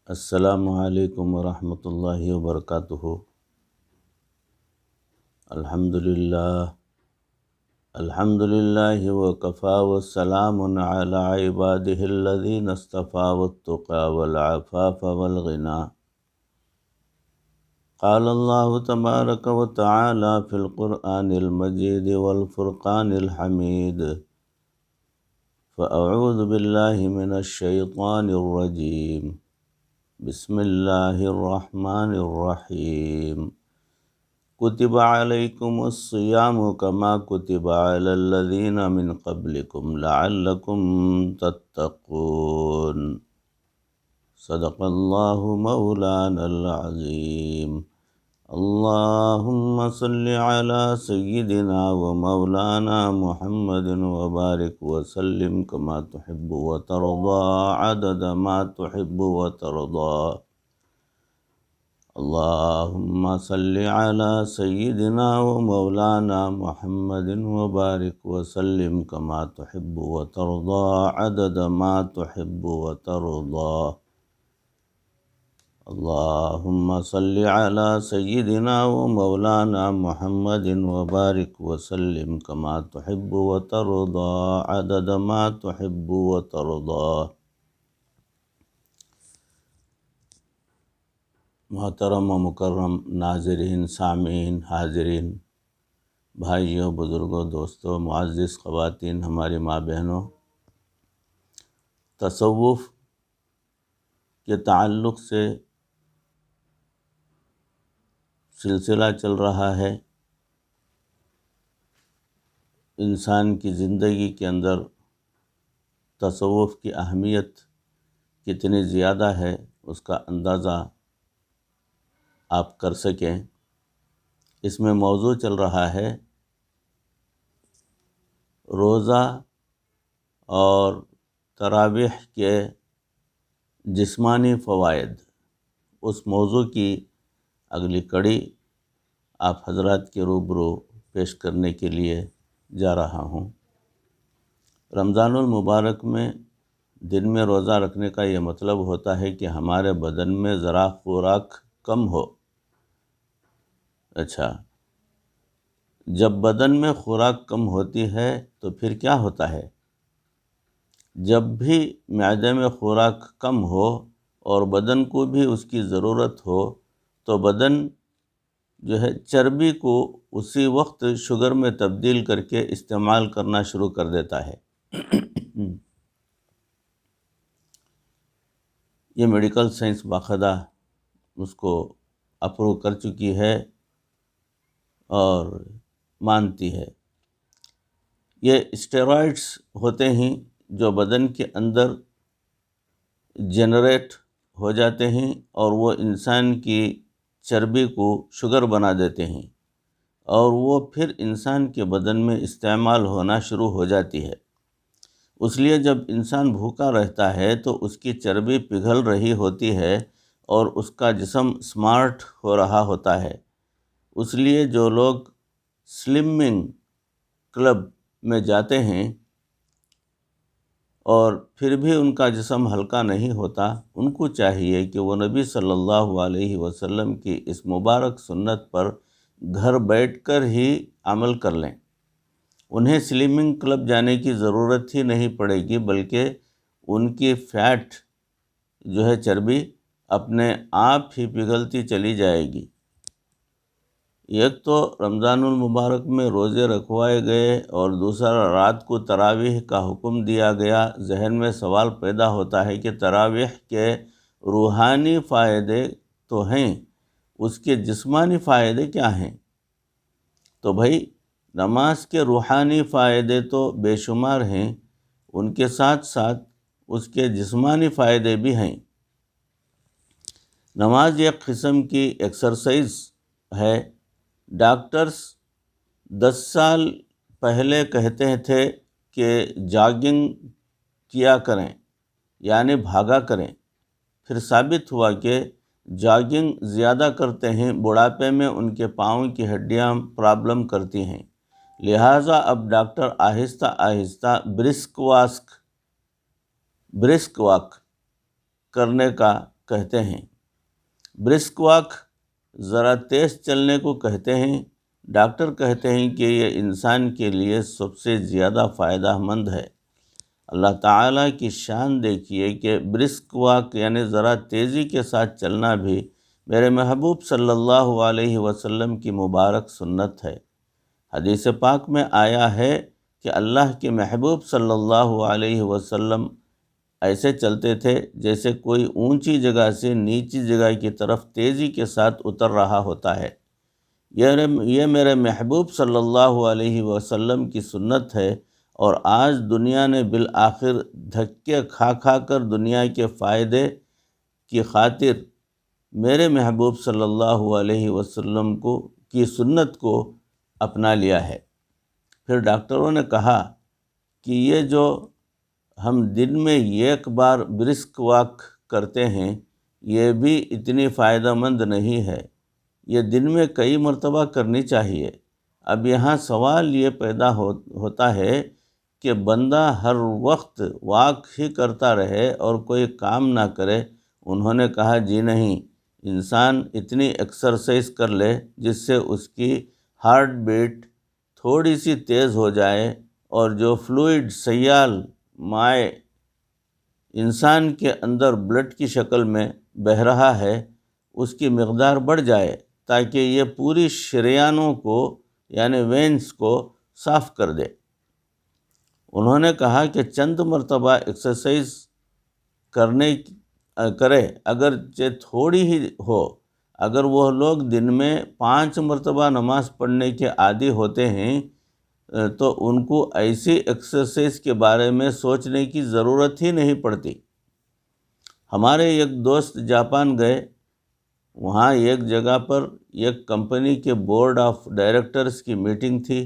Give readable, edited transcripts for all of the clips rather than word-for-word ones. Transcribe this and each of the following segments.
السلام علیکم ورحمۃ اللہ وبرکاتہ۔ الحمد للہ وکفی والسلام علی عبادہ الذین اصطفی والتقی والعفاف والغنی۔ قال اللہ تبارک وتعالی فی القرآن المجید والفرقان الحمید۔ فاعوذ باللہ من الشیطان الرجیم۔ بسم اللہ الرحمن الرحیم۔ کتب علیکم الصیام کما کتب علی الذین من قبلکم لعلکم تتقون۔ صدق اللہ مولانا العظیم۔ اللہم صل علی سیدنا و مولانا محمد وبارک وسلم کما تحب وترضى عدد ما تحب وترضى۔ اللہم صل علی سیدنا و مولانا محمد وبارک وسلم کما تحب وترضى عدد ما تحب وترضى۔ اللہم صل علی سیدنا و مولانا محمد وبارک وسلم کما تحب وترضى عدد ما تحب وترضى۔ محترم و مکرم ناظرین، سامعین، حاضرین، بھائیوں، بزرگوں، دوستوں، معزز خواتین، ہماری ماں بہنوں، تصوف کے تعلق سے سلسلہ چل رہا ہے۔ انسان کی زندگی کے اندر تصوف کی اہمیت کتنی زیادہ ہے اس کا اندازہ آپ کر سکیں۔ اس میں موضوع چل رہا ہے روزہ اور تراویح کے جسمانی فوائد۔ اس موضوع کی اگلی کڑی آپ حضرات کے روبرو پیش کرنے کے لیے جا رہا ہوں۔ رمضان المبارک میں دن میں روزہ رکھنے کا یہ مطلب ہوتا ہے کہ ہمارے بدن میں ذرا خوراک کم ہو۔ اچھا، جب بدن میں خوراک کم ہوتی ہے تو پھر کیا ہوتا ہے؟ جب بھی معدے میں خوراک کم ہو اور بدن کو بھی اس کی ضرورت ہو تو بدن جو ہے چربی کو اسی وقت شوگر میں تبدیل کر کے استعمال کرنا شروع کر دیتا ہے۔ یہ میڈیکل سائنس باقاعدہ اس کو اپروو کر چکی ہے اور مانتی ہے۔ یہ اسٹیرائڈس ہوتے ہیں جو بدن کے اندر جنریٹ ہو جاتے ہیں اور وہ انسان کی چربی کو شوگر بنا دیتے ہیں اور وہ پھر انسان کے بدن میں استعمال ہونا شروع ہو جاتی ہے۔ اس لیے جب انسان بھوکا رہتا ہے تو اس کی چربی پگھل رہی ہوتی ہے اور اس کا جسم سمارٹ ہو رہا ہوتا ہے۔ اس لیے جو لوگ سلمنگ کلب میں جاتے ہیں اور پھر بھی ان کا جسم ہلکا نہیں ہوتا، ان کو چاہیے کہ وہ نبی صلی اللہ علیہ وسلم کی اس مبارک سنت پر گھر بیٹھ کر ہی عمل کر لیں۔ انہیں سلمنگ کلب جانے کی ضرورت ہی نہیں پڑے گی، بلکہ ان کی فیٹ جو ہے چربی اپنے آپ ہی پگھلتی چلی جائے گی۔ ایک تو رمضان المبارک میں روزے رکھوائے گئے اور دوسرا رات کو تراویح کا حکم دیا گیا۔ ذہن میں سوال پیدا ہوتا ہے کہ تراویح کے روحانی فائدے تو ہیں، اس کے جسمانی فائدے کیا ہیں؟ تو بھائی نماز کے روحانی فائدے تو بے شمار ہیں، ان کے ساتھ ساتھ اس کے جسمانی فائدے بھی ہیں۔ نماز ایک قسم کی ایکسرسائز ہے۔ ڈاکٹرز 10 سال پہلے کہتے تھے کہ جاگنگ کیا کریں، یعنی بھاگا کریں۔ پھر ثابت ہوا کہ جاگنگ زیادہ کرتے ہیں بڑھاپے میں ان کے پاؤں کی ہڈیاں پرابلم کرتی ہیں، لہٰذا اب ڈاکٹر آہستہ آہستہ برسک واک کرنے کا کہتے ہیں، برسک واک ذرا تیز چلنے کو کہتے ہیں۔ ڈاکٹر کہتے ہیں کہ یہ انسان کے لیے سب سے زیادہ فائدہ مند ہے۔ اللہ تعالیٰ کی شان دیکھیے کہ برسک واک یعنی ذرا تیزی کے ساتھ چلنا بھی میرے محبوب صلی اللہ علیہ وسلم کی مبارک سنت ہے۔ حدیث پاک میں آیا ہے کہ اللہ کے محبوب صلی اللہ علیہ وسلم ایسے چلتے تھے جیسے کوئی اونچی جگہ سے نیچی جگہ کی طرف تیزی کے ساتھ اتر رہا ہوتا ہے۔ یہ میرے محبوب صلی اللہ علیہ وسلم کی سنت ہے، اور آج دنیا نے بالآخر دھکے کھا کھا کر دنیا کے فائدے کی خاطر میرے محبوب صلی اللہ علیہ وسلم کی سنت کو اپنا لیا ہے۔ پھر ڈاکٹروں نے کہا کہ یہ جو ہم دن میں ایک بار برسک واک کرتے ہیں یہ بھی اتنی فائدہ مند نہیں ہے، یہ دن میں کئی مرتبہ کرنی چاہیے۔ اب یہاں سوال یہ پیدا ہوتا ہے کہ بندہ ہر وقت واک ہی کرتا رہے اور کوئی کام نہ کرے۔ انہوں نے کہا جی نہیں، انسان اتنی ایکسرسائز کر لے جس سے اس کی ہارٹ بیٹ تھوڑی سی تیز ہو جائے، اور جو فلوئڈ سیال مائع انسان کے اندر بلڈ کی شکل میں بہہ رہا ہے اس کی مقدار بڑھ جائے، تاکہ یہ پوری شریانوں کو یعنی وینس کو صاف کر دے۔ انہوں نے کہا کہ چند مرتبہ ایکسرسائز کرے، اگرچہ تھوڑی ہی ہو۔ اگر وہ لوگ دن میں 5 مرتبہ نماز پڑھنے کے عادی ہوتے ہیں تو ان کو ایسی ایکسرسائز کے بارے میں سوچنے کی ضرورت ہی نہیں پڑتی۔ ہمارے ایک دوست جاپان گئے، وہاں ایک جگہ پر ایک کمپنی کے بورڈ آف ڈائریکٹرز کی میٹنگ تھی۔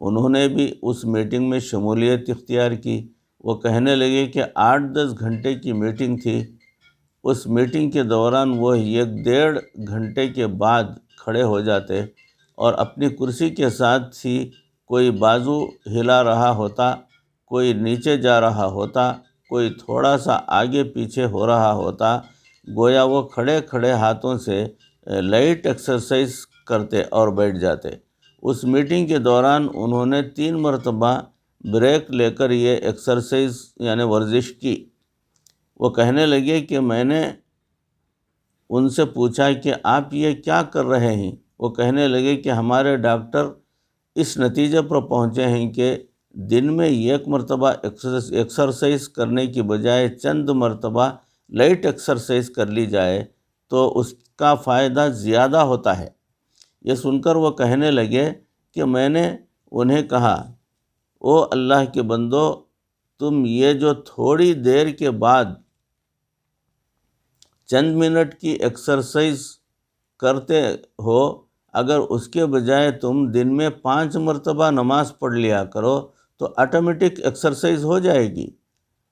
انہوں نے بھی اس میٹنگ میں شمولیت اختیار کی۔ وہ کہنے لگے کہ 8-10 گھنٹے کی میٹنگ تھی۔ اس میٹنگ کے دوران وہ 1-1.5 گھنٹے کے بعد کھڑے ہو جاتے اور اپنی کرسی کے ساتھ ہی کوئی بازو ہلا رہا ہوتا، کوئی نیچے جا رہا ہوتا، کوئی تھوڑا سا آگے پیچھے ہو رہا ہوتا، گویا وہ کھڑے کھڑے ہاتھوں سے لائٹ ایکسرسائز کرتے اور بیٹھ جاتے۔ اس میٹنگ کے دوران انہوں نے 3 مرتبہ بریک لے کر یہ ایکسرسائز یعنی ورزش کی۔ وہ کہنے لگے کہ میں نے ان سے پوچھا کہ آپ یہ کیا کر رہے ہیں؟ وہ کہنے لگے کہ ہمارے ڈاکٹر اس نتیجے پر پہنچے ہیں کہ دن میں 1 مرتبہ ایکسرسائز کرنے کی بجائے چند مرتبہ لائٹ ایکسرسائز کر لی جائے تو اس کا فائدہ زیادہ ہوتا ہے۔ یہ سن کر وہ کہنے لگے کہ میں نے انہیں کہا، او اللہ کے بندو، تم یہ جو تھوڑی دیر کے بعد چند منٹ کی ایکسرسائز کرتے ہو، اگر اس کے بجائے تم دن میں 5 مرتبہ نماز پڑھ لیا کرو تو آٹومیٹک ایکسرسائز ہو جائے گی۔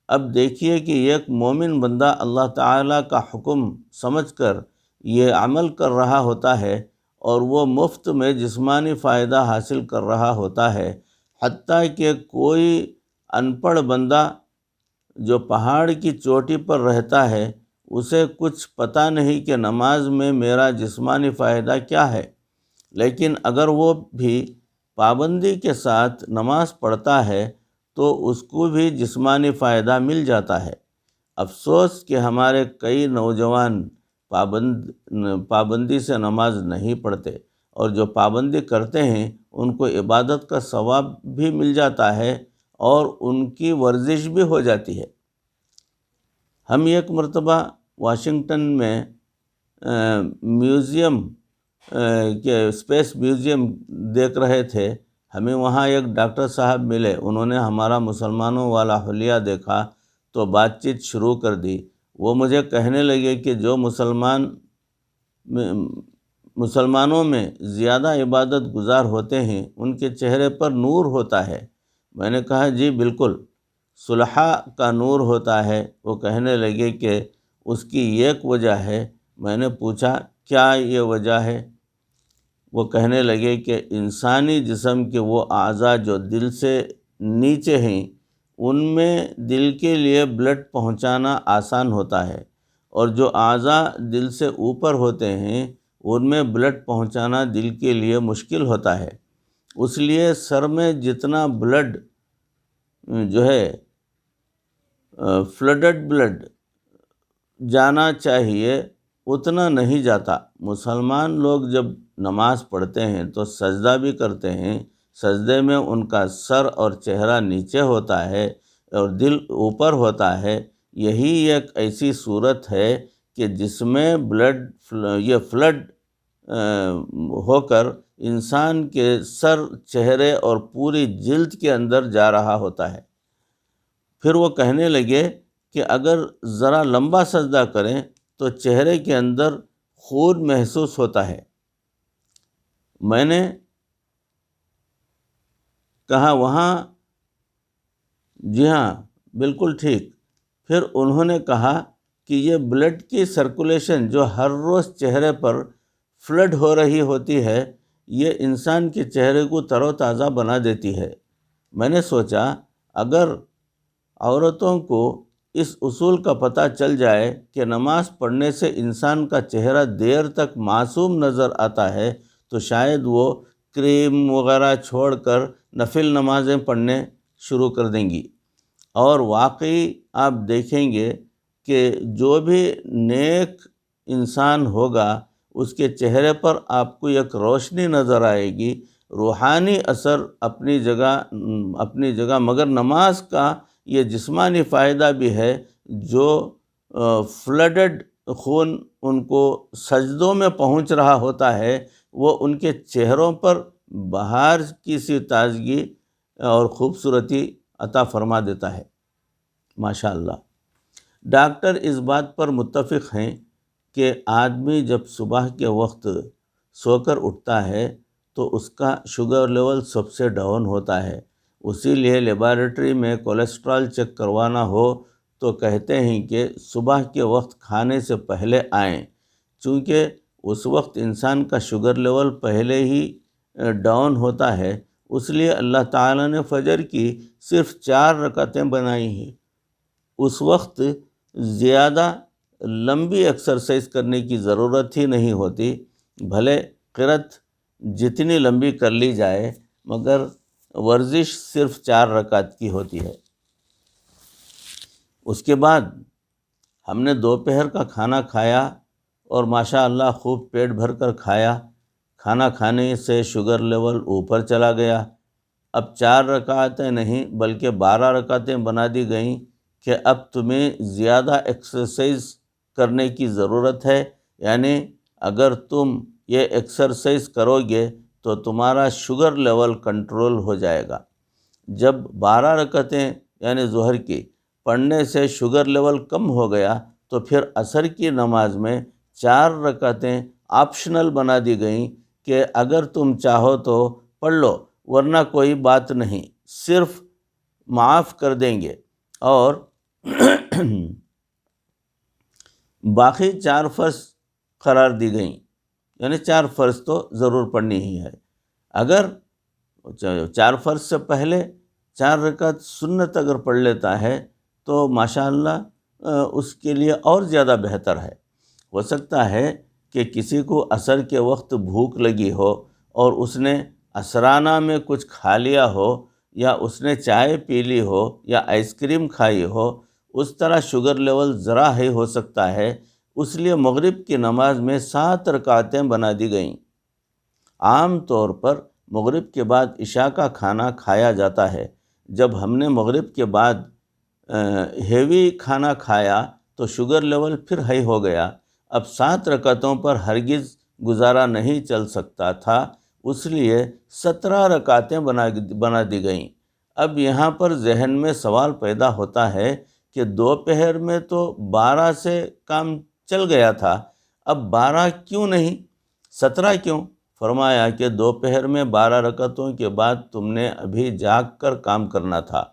اب دیکھیے کہ ایک مومن بندہ اللہ تعالیٰ کا حکم سمجھ کر یہ عمل کر رہا ہوتا ہے اور وہ مفت میں جسمانی فائدہ حاصل کر رہا ہوتا ہے، حتیٰ کہ کوئی ان پڑھ بندہ جو پہاڑ کی چوٹی پر رہتا ہے اسے کچھ پتہ نہیں کہ نماز میں میرا جسمانی فائدہ کیا ہے، لیکن اگر وہ بھی پابندی کے ساتھ نماز پڑھتا ہے تو اس کو بھی جسمانی فائدہ مل جاتا ہے۔ افسوس کہ ہمارے کئی نوجوان پابندی سے نماز نہیں پڑھتے، اور جو پابندی کرتے ہیں ان کو عبادت کا ثواب بھی مل جاتا ہے اور ان کی ورزش بھی ہو جاتی ہے۔ ہم ایک مرتبہ واشنگٹن میں میوزیم کے اسپیس میوزیم دیکھ رہے تھے۔ ہمیں وہاں ایک ڈاکٹر صاحب ملے، انہوں نے ہمارا مسلمانوں والا حلیہ دیکھا تو بات چیت شروع کر دی۔ وہ مجھے کہنے لگے کہ جو مسلمانوں میں زیادہ عبادت گزار ہوتے ہیں ان کے چہرے پر نور ہوتا ہے۔ میں نے کہا جی بالکل، صلحاء کا نور ہوتا ہے۔ وہ کہنے لگے کہ اس کی ایک وجہ ہے۔ میں نے پوچھا کیا یہ وجہ ہے؟ وہ کہنے لگے کہ انسانی جسم کے وہ اعضاء جو دل سے نیچے ہیں ان میں دل کے لیے بلڈ پہنچانا آسان ہوتا ہے، اور جو اعضاء دل سے اوپر ہوتے ہیں ان میں بلڈ پہنچانا دل کے لیے مشکل ہوتا ہے، اس لیے سر میں جتنا بلڈ جو ہے فلڈڈ بلڈ جانا چاہیے اتنا نہیں جاتا۔ مسلمان لوگ جب نماز پڑھتے ہیں تو سجدہ بھی کرتے ہیں، سجدے میں ان کا سر اور چہرہ نیچے ہوتا ہے اور دل اوپر ہوتا ہے۔ یہی ایک ایسی صورت ہے کہ جس میں یہ فلڈ ہو کر انسان کے سر، چہرے اور پوری جلد کے اندر جا رہا ہوتا ہے۔ پھر وہ کہنے لگے کہ اگر ذرا لمبا سجدہ کریں تو چہرے کے اندر خون محسوس ہوتا ہے۔ میں نے کہا وہاں؟ جی ہاں، بالکل ٹھیک۔ پھر انہوں نے کہا کہ یہ بلڈ کی سرکولیشن جو ہر روز چہرے پر فلڈ ہو رہی ہوتی ہے، یہ انسان کے چہرے کو تر و تازہ بنا دیتی ہے۔ میں نے سوچا اگر عورتوں کو اس اصول کا پتہ چل جائے کہ نماز پڑھنے سے انسان کا چہرہ دیر تک معصوم نظر آتا ہے تو شاید وہ کریم وغیرہ چھوڑ کر نفل نمازیں پڑھنے شروع کر دیں گی، اور واقعی آپ دیکھیں گے کہ جو بھی نیک انسان ہوگا اس کے چہرے پر آپ کو ایک روشنی نظر آئے گی، روحانی اثر اپنی جگہ، مگر نماز کا یہ جسمانی فائدہ بھی ہے۔ جو فلڈڈ خون ان کو سجدوں میں پہنچ رہا ہوتا ہے وہ ان کے چہروں پر بہار کی سی تازگی اور خوبصورتی عطا فرما دیتا ہے۔ ماشاءاللہ۔ ڈاکٹر اس بات پر متفق ہیں کہ آدمی جب صبح کے وقت سو کر اٹھتا ہے تو اس کا شوگر لیول سب سے ڈاؤن ہوتا ہے، اسی لیے لیبارٹری میں کولیسٹرول چیک کروانا ہو تو کہتے ہیں کہ صبح کے وقت کھانے سے پہلے آئیں، چونکہ اس وقت انسان کا شوگر لیول پہلے ہی ڈاؤن ہوتا ہے۔ اس لیے اللہ تعالیٰ نے فجر کی صرف 4 رکعتیں بنائی ہیں۔ اس وقت زیادہ لمبی ایکسرسائز کرنے کی ضرورت ہی نہیں ہوتی، بھلے قرأت جتنی لمبی کر لی جائے مگر ورزش صرف 4 رکعت کی ہوتی ہے۔ اس کے بعد ہم نے دوپہر کا کھانا کھایا اور ماشاءاللہ خوب پیٹ بھر کر کھایا۔ کھانا کھانے سے شوگر لیول اوپر چلا گیا۔ اب 4 رکعتیں نہیں بلکہ 12 رکعتیں بنا دی گئیں کہ اب تمہیں زیادہ ایکسرسائز کرنے کی ضرورت ہے، یعنی اگر تم یہ ایکسرسائز کرو گے تو تمہارا شوگر لیول کنٹرول ہو جائے گا۔ جب 12 رکعتیں یعنی ظہر کی پڑھنے سے شوگر لیول کم ہو گیا تو پھر عصر کی نماز میں 4 رکعتیں آپشنل بنا دی گئیں کہ اگر تم چاہو تو پڑھ لو ورنہ کوئی بات نہیں، صرف معاف کر دیں گے، اور باقی 4 فرض قرار دی گئیں، یعنی 4 فرض تو ضرور پڑھنی ہی ہے۔ اگر 4 فرض سے پہلے 4 رکعت سنت اگر پڑھ لیتا ہے تو ماشاءاللہ اس کے لیے اور زیادہ بہتر ہے۔ ہو سکتا ہے کہ کسی کو عصر کے وقت بھوک لگی ہو اور اس نے عصرانہ میں کچھ کھا لیا ہو، یا اس نے چائے پی لی ہو یا آئس کریم کھائی ہو، اس طرح شوگر لیول ذرا ہی ہو سکتا ہے، اس لیے مغرب کی نماز میں 7 رکعتیں بنا دی گئیں۔ عام طور پر مغرب کے بعد عشاء کا کھانا کھایا جاتا ہے۔ جب ہم نے مغرب کے بعد ہیوی کھانا کھایا تو شوگر لیول پھر ہائی ہو گیا۔ اب 7 رکعتوں پر ہرگز گزارا نہیں چل سکتا تھا، اس لیے 17 رکعتیں بنا دی گئیں۔ اب یہاں پر ذہن میں سوال پیدا ہوتا ہے کہ دوپہر میں تو 12 سے کام چل گیا تھا، اب 12 کیوں نہیں، 17 کیوں؟ فرمایا کہ دوپہر میں 12 رکعتوں کے بعد تم نے ابھی جاگ کر کام کرنا تھا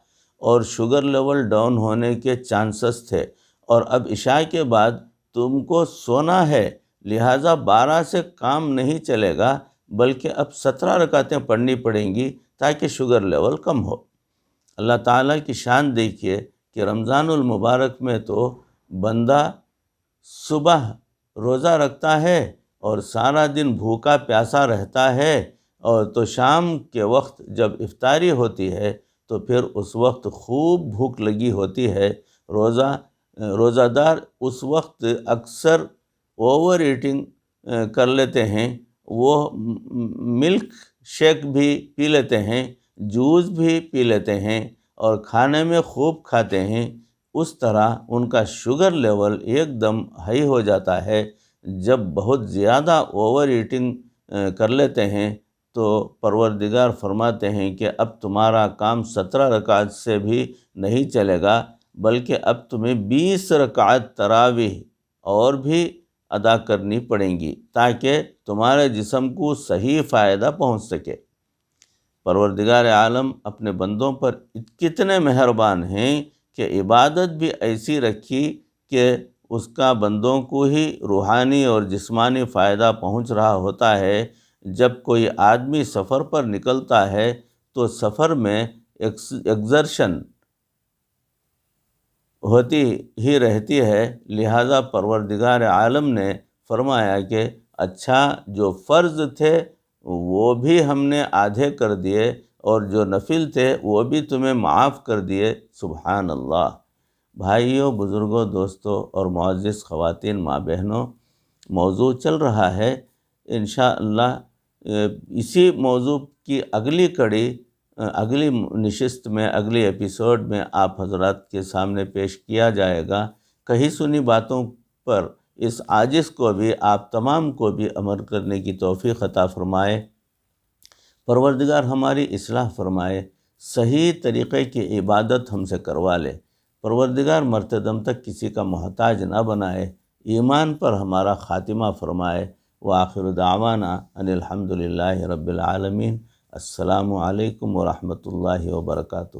اور شوگر لیول ڈاؤن ہونے کے چانسز تھے، اور اب عشاء کے بعد تم کو سونا ہے، لہٰذا 12 سے کام نہیں چلے گا بلکہ اب 17 رکعتیں پڑھنی پڑیں گی تاکہ شوگر لیول کم ہو۔ اللہ تعالیٰ کی شان دیکھیے کہ رمضان المبارک میں تو بندہ صبح روزہ رکھتا ہے اور سارا دن بھوکا پیاسا رہتا ہے، اور تو شام کے وقت جب افطاری ہوتی ہے تو پھر اس وقت خوب بھوک لگی ہوتی ہے، روزہ دار اس وقت اکثر اوور ایٹنگ کر لیتے ہیں، وہ ملک شیک بھی پی لیتے ہیں، جوس بھی پی لیتے ہیں اور کھانے میں خوب کھاتے ہیں۔ اس طرح ان کا شوگر لیول ایک دم ہائی ہو جاتا ہے۔ جب بہت زیادہ اوور ایٹنگ کر لیتے ہیں تو پروردگار فرماتے ہیں کہ اب تمہارا کام 17 رکعت سے بھی نہیں چلے گا، بلکہ اب تمہیں 20 رکعت تراویح اور بھی ادا کرنی پڑیں گی تاکہ تمہارے جسم کو صحیح فائدہ پہنچ سکے۔ پروردگار عالم اپنے بندوں پر کتنے مہربان ہیں کہ عبادت بھی ایسی رکھی کہ اس کا بندوں کو ہی روحانی اور جسمانی فائدہ پہنچ رہا ہوتا ہے۔ جب کوئی آدمی سفر پر نکلتا ہے تو سفر میں ایگزرشن ہوتی ہی رہتی ہے، لہذا پروردگار عالم نے فرمایا کہ اچھا جو فرض تھے وہ بھی ہم نے آدھے کر دیے اور جو نفل تھے وہ بھی تمہیں معاف کر دیے۔ سبحان اللہ۔ بھائیوں، بزرگوں، دوستوں اور معزز خواتین، ماں بہنوں، موضوع چل رہا ہے۔ انشاءاللہ اسی موضوع کی اگلی کڑی اگلی نشست میں، اگلی ایپیسوڈ میں آپ حضرات کے سامنے پیش کیا جائے گا۔ کہی سنی باتوں پر اس عاجز کو بھی، آپ تمام کو بھی عمل کرنے کی توفیق عطا فرمائے۔ پروردگار ہماری اصلاح فرمائے، صحیح طریقے کی عبادت ہم سے کروا لے۔ پروردگار مرتے دم تک کسی کا محتاج نہ بنائے، ایمان پر ہمارا خاتمہ فرمائے۔ وآخر دعوانا ان الحمد للہ رب العالمین۔ السلام علیکم ورحمۃ اللہ وبرکاتہ۔